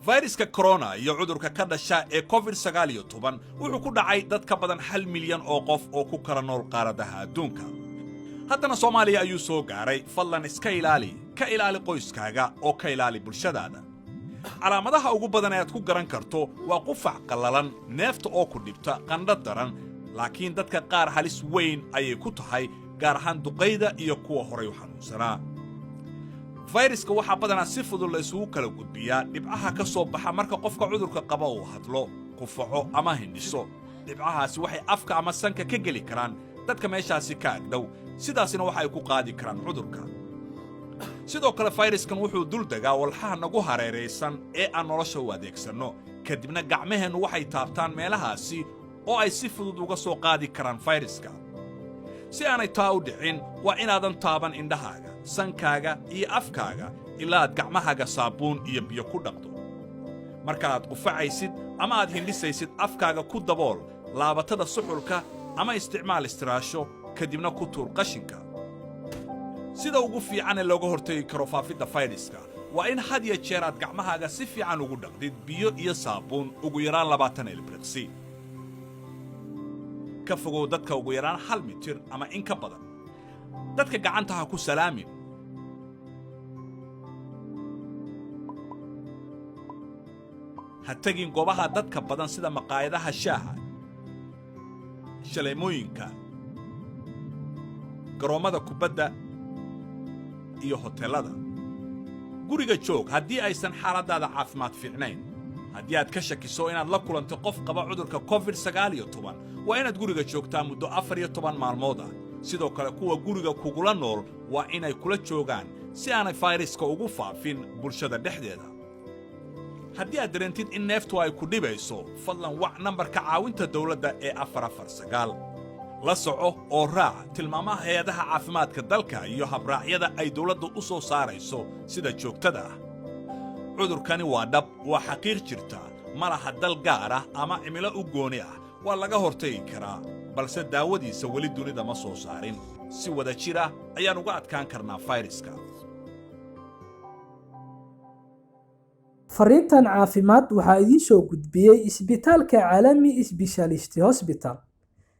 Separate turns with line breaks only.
fayraska corona iyo cudurka ka dhasha ee COVID-19 wuxuu ku dhacay dad ka badan 1 milyan oo qof oo ku kala nool qaaradaha adduunka. haddana Soomaaliya ayuu soo gaaray. fadlan iska ilaali qoyskaaga oo ka ilaali bulshadaada. calaamadaha ugu badan ee aad ku garan karto waa qufac qallalan, neefta oo ku dhibta, qandho daran, laakiin dadka qaar halis weyn ayay ku tahay, gaar ahaan duqeyda iyo kuwa horay u xanuunsanaa. fayraska waxaa badanaa si fudud la isugu kala gudbiyaa dhibcaha ka soo baxa marka qofka cudurka qaba uu hadlo, qufaco ama hindhiso. dhibcahaasi waxay afka ama sanka ka geli karaan dadka meeshaasi ka agdhow, sidaasina waxa ay ku qaadi karaan cudurka. sidoo kale fayraskan wuxuu dul degaa walxaha nagu hareeraysan ee aan nolosha u adeegsanno, kadibna gacmaheennu waxay taabtaan meelahaasi oo ay si fudud uga soo qaadi karaan fayraska. si aanay taa u dhicin waa inaadan taaban indhahaaga, sankaaga iyo afkaaga ilaa aad gacmahaaga saabuun iyo biyo ku dhaqdo. marka aad qufacaysid ama aad hindhisaysid, afkaaga ku dabool laabatada suxulka ama isticmaal istiraasho, kadibna ku tuur qashinka. sida ugu fiican ee looga hortagi karo faafidda fayraska waa in had iyo jeer aad gacmahaaga si fiican ugu dhaqdid biyo iyo saabuun ugu yaraan 20 ilbiriqsi. ka fogow dadka ugu yaraan 1 mitir ama in ka badan. dadka gacanta ha ku salaamin. ha tagin goobaha dadka badan sida maqaayadaha shaaha, shaleemooyinka, garoomada kubadda iyo hoteelada. guriga joog haddii aysan xaaladaada caafimaad fiicnayn. haddii aad ka shakiso inaad la kulanto qof qaba cudurka COVID-19 waa inaad guriga joogtaa muddo 14 maalmood ah. sidoo kale kuwa guriga kugula nool waa inay kula joogaan si aanay fayraska ugu faafin bulshada dhexdeeda. haddii aad dareentid in neeftu ay ku dhibayso, fadlan wac nambarka caawinta dawladda ee 449. la soco oo raac tilmaamaha hay'adaha caafimaadka dalka iyo habraacyada ay dawladdu u soo saarayso sida joogtada ah. cudurkani waa dhab, waa xaqiiq jirta, ma laha dal gaar ah ama cimilo u gooni ah. waa laga hortagi karaa, balse daawadiisa weli dunida ma soo saarin. si wada jir ah ayaan uga adkaan karnaa fayraska.
fariintan caafimaad waxaa idiin soo gudbiyey isbitaalka caalami Specialist Hospital.